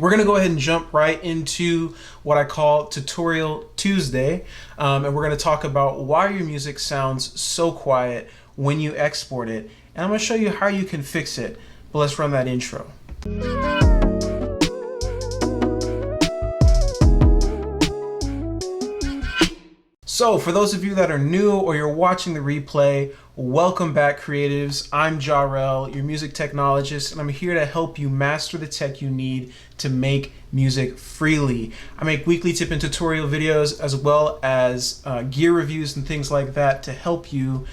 We're gonna go ahead and jump right into what I call Tutorial Tuesday, and we're gonna talk about why your music sounds so quiet when you export it, and I'm gonna show you how you can fix it. But let's run that intro. So for those of you that are new or you're watching the replay, welcome back, creatives. I'm Jahrell, your music technologist, and I'm here to help you master the tech you need to make music freely. I make weekly tip and tutorial videos as well as gear reviews and things like that to help you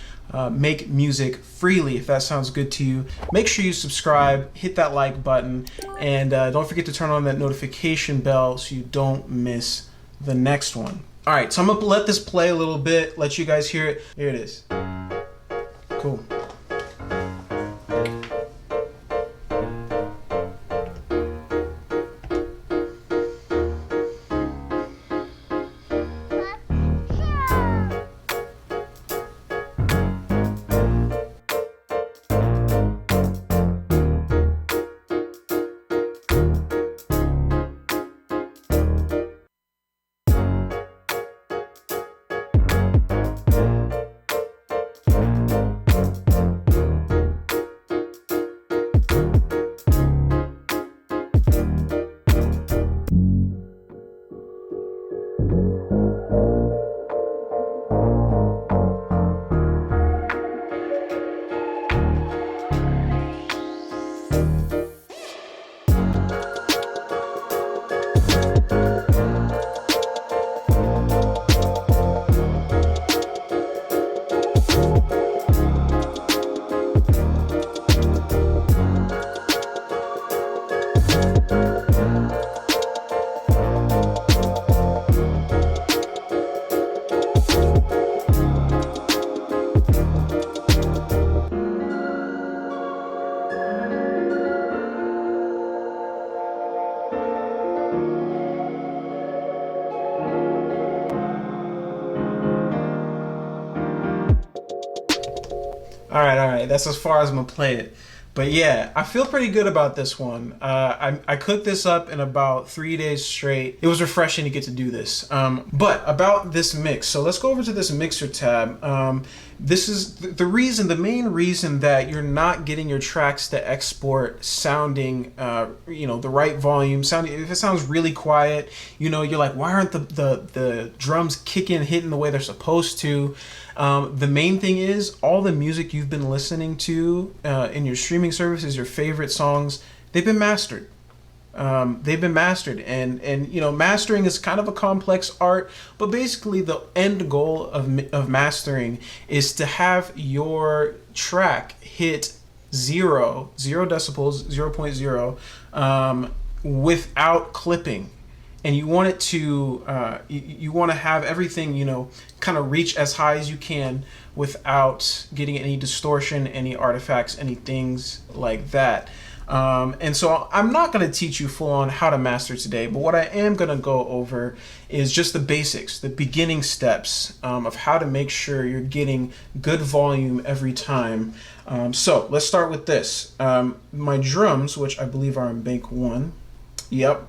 make music freely. If that sounds good to you, make sure you subscribe, hit that like button, and don't forget to turn on that notification bell so you don't miss the next one. All right, so I'm gonna let this play a little bit, let you guys hear it. Here it is. Cool. All right, that's as far as I'm gonna play it. But yeah, I feel pretty good about this one. I cooked this up in about 3 days straight. It was refreshing to get to do this. But about this mix, so let's go over to this mixer tab. This is the main reason that you're not getting your tracks to export sounding, the right volume. If it sounds really quiet, you're like, why aren't the drums hitting the way they're supposed to? The main thing is all the music you've been listening to in your streaming services, your favorite songs, they've been mastered. And mastering is kind of a complex art, but basically the end goal of mastering is to have your track hit zero decibels, 0.0, without clipping. And you want it to, you want to have everything, kind of reach as high as you can without getting any distortion, any artifacts, any things like that. And so I'm not going to teach you full on how to master today, but what I am going to go over is just the basics, the beginning steps of how to make sure you're getting good volume every time. So let's start with this. My drums, which I believe are in bank 1. Yep.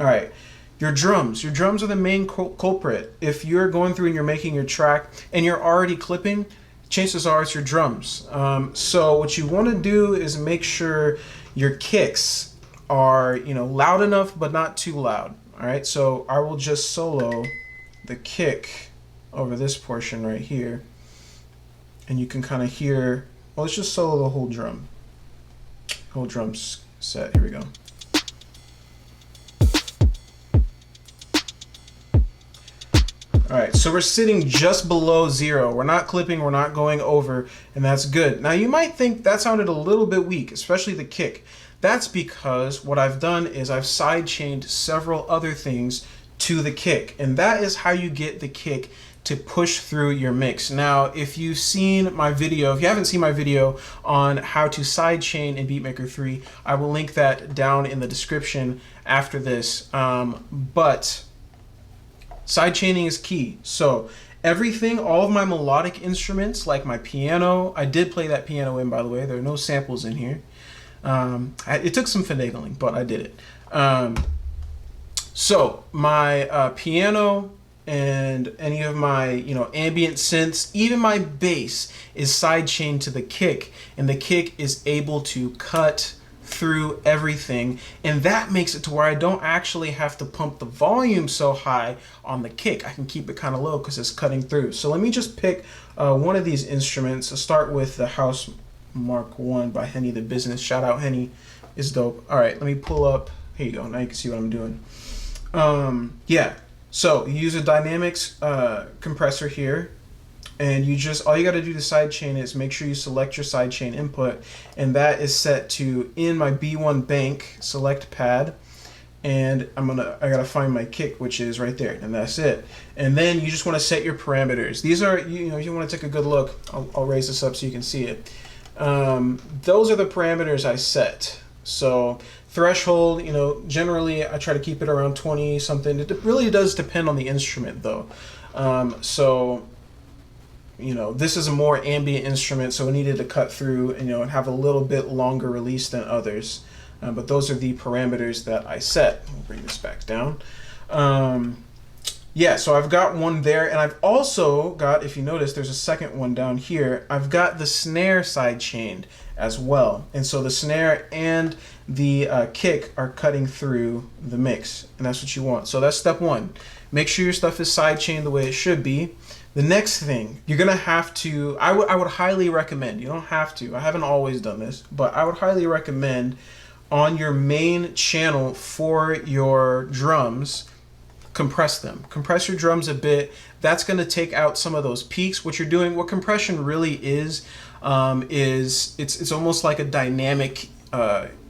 All right. Your drums are the main culprit. If you're going through and you're making your track and you're already clipping, chances are it's your drums. So what you want to do is make sure your kicks are, loud enough but not too loud. All right, so I will just solo the kick over this portion right here, and you can kind of hear. Well, let's just solo the whole drum set. Here we go. All right, so we're sitting just below 0. We're not clipping, we're not going over, and that's good. Now you might think that sounded a little bit weak, especially the kick. That's because what I've done is I've sidechained several other things to the kick, and that is how you get the kick to push through your mix. Now, if you've seen my video, if you haven't seen my video on how to sidechain in Beatmaker 3, I will link that down in the description after this. But sidechaining is key. So everything, all of my melodic instruments, like my piano, I did play that piano in, by the way. There are no samples in here. It took some finagling, but I did it. So my piano and any of my ambient synths, even my bass is sidechained to the kick, and the kick is able to cut through everything, and that makes it to where I don't actually have to pump the volume so high on the kick. I can keep it kind of low because it's cutting through. So let me just pick one of these instruments. I'll start with the House Mark 1 by Henny the Business. Shout out Henny, is dope. All right, let me pull up. Here you go. Now you can see what I'm doing. Yeah, so you use a dynamics compressor here, and all you got to do to sidechain is make sure you select your sidechain input, and that is set to in my B1 bank select pad, and I gotta find my kick, which is right there, and that's it. And then you just want to set your parameters. These are you want to take a good look. I'll raise this up so you can see it. Those are the parameters I set. So threshold, generally I try to keep it around 20 something. It really does depend on the instrument though. This is a more ambient instrument, so it needed to cut through and have a little bit longer release than others. But those are the parameters that I set. We'll bring this back down. Yeah, so I've got one there, and I've also got, if you notice, there's a second one down here. I've got the snare side chained as well. And so the snare and the kick are cutting through the mix, and that's what you want. So that's step one. Make sure your stuff is side chained the way it should be. The next thing, you're gonna have to, I would highly recommend, you don't have to, I haven't always done this, but I would highly recommend on your main channel for your drums, compress them. Compress your drums a bit. That's going to take out some of those peaks. What you're doing, what compression really is it's almost like a dynamic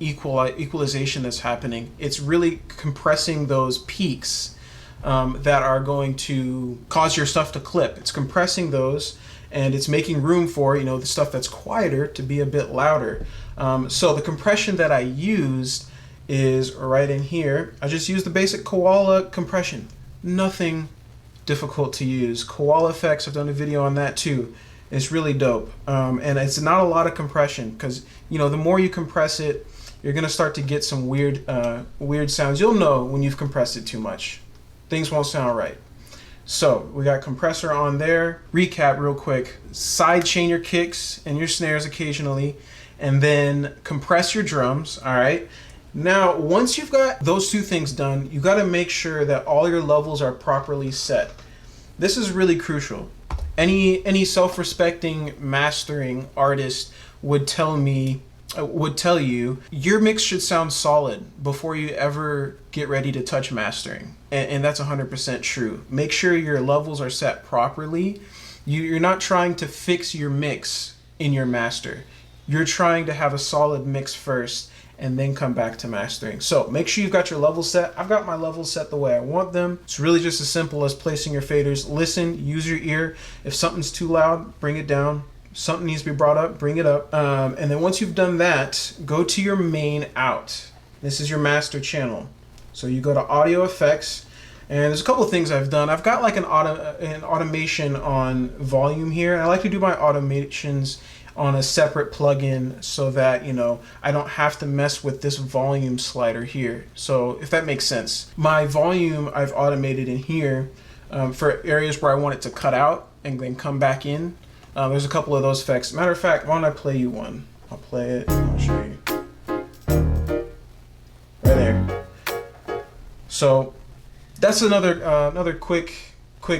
equalization that's happening. It's really compressing those peaks that are going to cause your stuff to clip. It's compressing those, and it's making room for the stuff that's quieter to be a bit louder. So the compression that I used is right in here. I just used the basic koala compression. Nothing difficult to use. Koala effects, I've done a video on that too. It's really dope. And it's not a lot of compression because the more you compress it, you're gonna start to get some weird sounds. You'll know when you've compressed it too much. Things won't sound right. So we got compressor on there. Recap real quick. Side chain your kicks and your snares occasionally, and then compress your drums, all right? Now, once you've got those two things done, you got to make sure that all your levels are properly set. This is really crucial. Any self-respecting mastering artist would tell you your mix should sound solid before you ever get ready to touch mastering. And that's 100% true. Make sure your levels are set properly. You're not trying to fix your mix in your master. You're trying to have a solid mix first and then come back to mastering. So make sure you've got your levels set. I've got my levels set the way I want them. It's really just as simple as placing your faders. Listen, use your ear. If something's too loud, bring it down. Something needs to be brought up, bring it up. And then once you've done that, go to your main out. This is your master channel. So you go to audio effects, and there's a couple of things I've done. I've got like an automation on volume here. And I like to do my automations on a separate plugin so that I don't have to mess with this volume slider here. So if that makes sense, my volume I've automated in here for areas where I want it to cut out and then come back in. There's a couple of those effects. Matter of fact, why don't I play you one? I'll play it and I'll show you. Right there. So that's another quick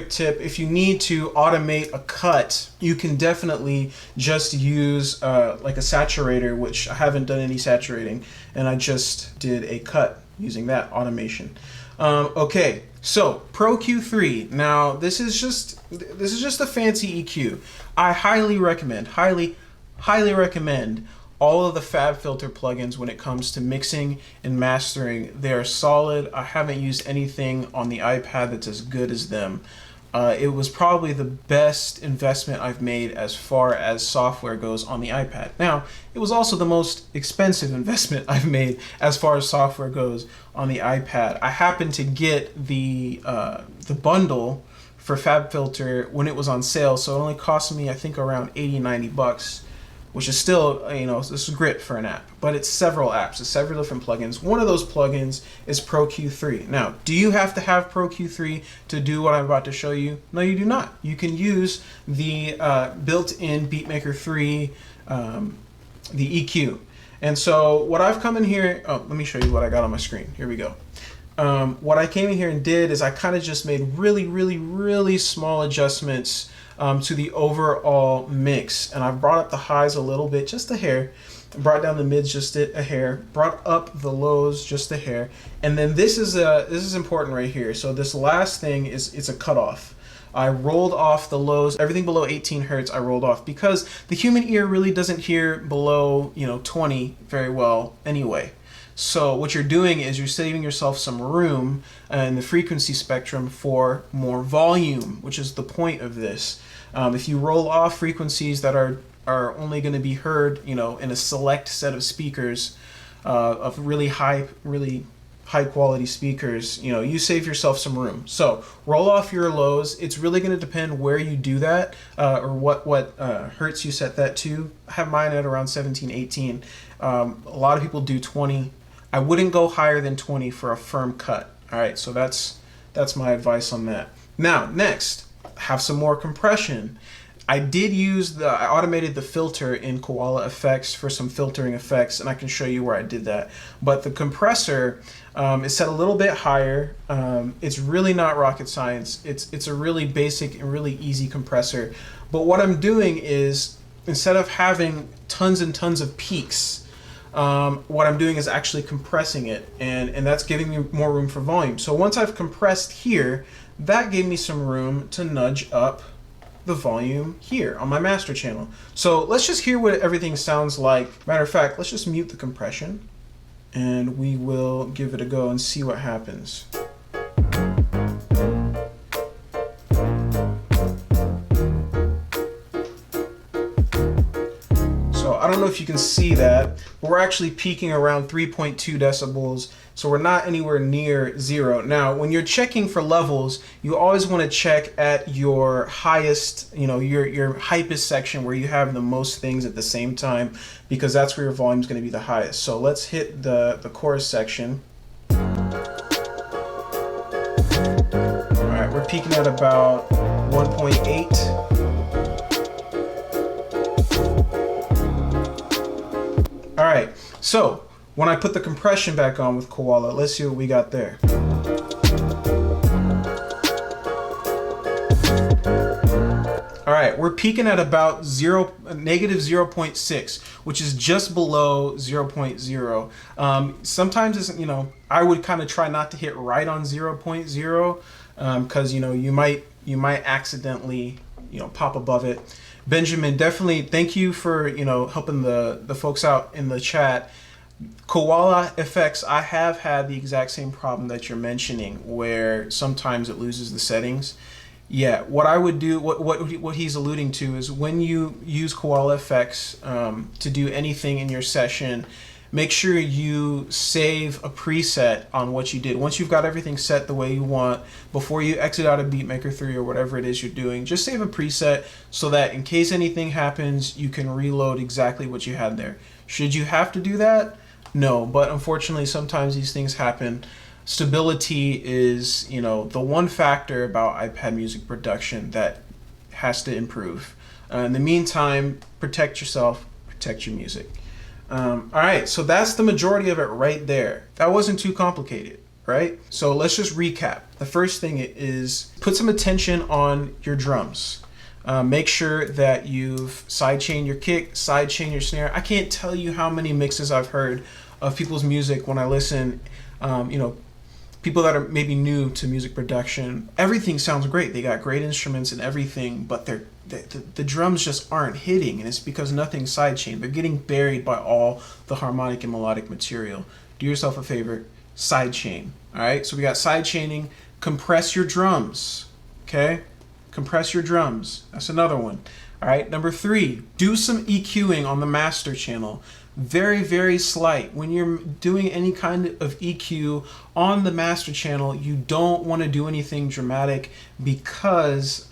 tip. If you need to automate a cut, you can definitely just use like a saturator, which I haven't done any saturating, and I just did a cut using that automation. Okay, so Pro Q3. Now this is just a fancy EQ. I highly recommend all of the FabFilter plugins when it comes to mixing and mastering. They are solid. I haven't used anything on the iPad that's as good as them. It was probably the best investment I've made as far as software goes on the iPad. Now, it was also the most expensive investment I've made as far as software goes on the iPad. I happened to get the bundle for FabFilter when it was on sale, so it only cost me, I think, around $80-90. which is still, you know, this is great for an app, but it's several apps, it's several different plugins. One of those plugins is Pro Q3. Now, do you have to have Pro Q3 to do what I'm about to show you? No, you do not. You can use the built-in Beatmaker 3, the EQ. And so what I've come in here, oh, let me show you what I got on my screen. Here we go. What I came in here and did is I kind of just made really small adjustments to the overall mix, and I brought up the highs a little bit, just a hair, brought down the mids just a hair, brought up the lows just a hair, and then this is important right here. So this last thing it's a cutoff. I rolled off the lows, everything below 18 hertz I rolled off, because the human ear really doesn't hear below, you know, 20 very well anyway. So what you're doing is you're saving yourself some room in the frequency spectrum for more volume, which is the point of this. If you roll off frequencies that are only going to be heard, you know, in a select set of speakers, of really high quality speakers, you know, you save yourself some room. So roll off your lows. It's really going to depend where you do that, or what hertz you set that to. I have mine at around 17, 18. A lot of people do 20. I wouldn't go higher than 20 for a firm cut. All right, so that's my advice on that. Now, next, have some more compression. I automated the filter in Koala Effects for some filtering effects, and I can show you where I did that. But the compressor is set a little bit higher. It's really not rocket science. It's a really basic and really easy compressor. But what I'm doing is, instead of having tons and tons of peaks, what I'm doing is actually compressing it, and that's giving me more room for volume. So once I've compressed here, that gave me some room to nudge up the volume here on my master channel. So let's just hear what everything sounds like. Matter of fact, let's just mute the compression and we will give it a go and see what happens. I don't know if you can see that, but we're actually peaking around 3.2 decibels, so we're not anywhere near zero. Now, when you're checking for levels, you always want to check at your highest, you know, your hypest section where you have the most things at the same time, because that's where your volume is going to be the highest. So let's hit the chorus section. All right, we're peaking at about 1.8. All right, so when I put the compression back on with Koala, let's see what we got there. All right, we're peaking at about negative 0.6, which is just below 0.0. Sometimes it's, you know, I would kind of try not to hit right on 0.0, because, you know, you might accidentally, you know, pop above it. Benjamin, definitely thank you for, you know, helping the folks out in the chat. Koala Effects, I have had the exact same problem that you're mentioning, where sometimes it loses the settings. Yeah, what I would do, what he's alluding to is, when you use Koala Effects to do anything in your session, make sure you save a preset on what you did. Once you've got everything set the way you want, before you exit out of Beatmaker 3 or whatever it is you're doing, just save a preset so that in case anything happens, you can reload exactly what you had there. Should you have to do that? No, but unfortunately sometimes these things happen. Stability is, you know, the one factor about iPad music production that has to improve. In the meantime, protect yourself, protect your music. All right, so that's the majority of it right there. That wasn't too complicated, right? So let's just recap. The first thing is, put some attention on your drums. Make sure that you've sidechained your kick, sidechained your snare. I can't tell you how many mixes I've heard of people's music when I listen, you know, people that are maybe new to music production. Everything sounds great. They got great instruments and everything, but the drums just aren't hitting, and it's because nothing's sidechained. They're getting buried by all the harmonic and melodic material. Do yourself a favor, sidechain. All right, so we got sidechaining. Compress your drums, okay? Compress your drums. That's another one. All right, number 3, do some EQing on the master channel. very, very slight. When you're doing any kind of EQ on the master channel, you don't want to do anything dramatic, because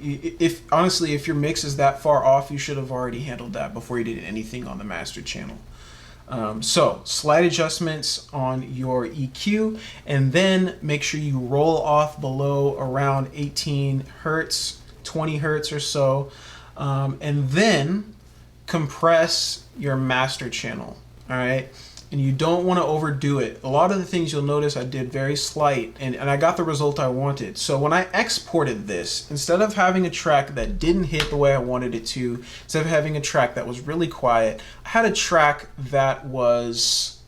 if your mix is that far off, you should have already handled that before you did anything on the master channel. So slight adjustments on your EQ, and then make sure you roll off below around 18 hertz, 20 hertz or so, and then compress your master channel. All right, and you don't want to overdo it. A lot of the things you'll notice I did very slight, and I got the result I wanted. So when I exported this, instead of having a track that didn't hit the way I wanted it to, instead of having a track that was really quiet, I had a track that was,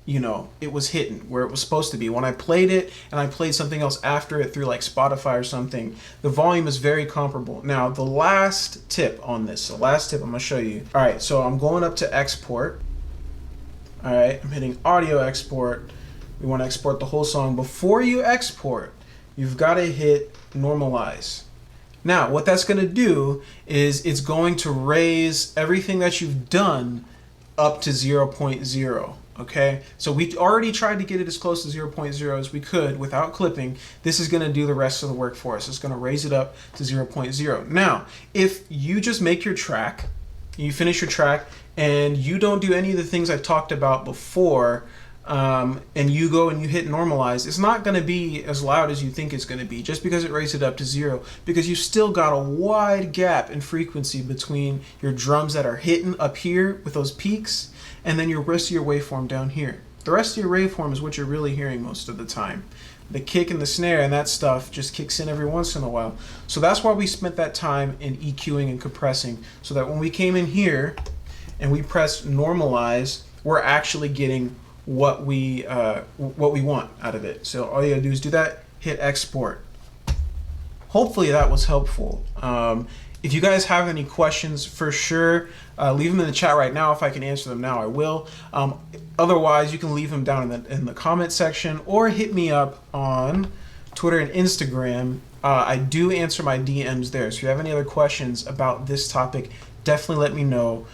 you know, it was hitting where it was supposed to be. When I played it and I played something else after it through like Spotify or something, the volume is very comparable. Now, the last tip on this, the last tip I'm gonna show you. All right, so I'm going up to export. All right, I'm hitting audio export. We want to export the whole song. Before you export, you've got to hit normalize. Now, what that's going to do is it's going to raise everything that you've done up to 0.0. Okay, so we already tried to get it as close to 0.0 as we could without clipping. This is going to do the rest of the work for us. It's going to raise it up to 0.0. Now, if you just make your track, you finish your track, and you don't do any of the things I talked about before, and you go and you hit normalize, it's not going to be as loud as you think it's going to be, just because it raised it up to 0, because you've still got a wide gap in frequency between your drums that are hitting up here with those peaks, and then your rest of your waveform down here. The rest of your waveform is what you're really hearing most of the time. The kick and the snare and that stuff just kicks in every once in a while. So that's why we spent that time in EQing and compressing, so that when we came in here and we pressed normalize, we're actually getting what we want out of it. So all you gotta do is do that, hit export. Hopefully that was helpful. If you guys have any questions, for sure, leave them in the chat right now. If I can answer them now, I will. Otherwise, you can leave them down in the comment section, or hit me up on Twitter and Instagram. I do answer my DMs there. So if you have any other questions about this topic, definitely let me know.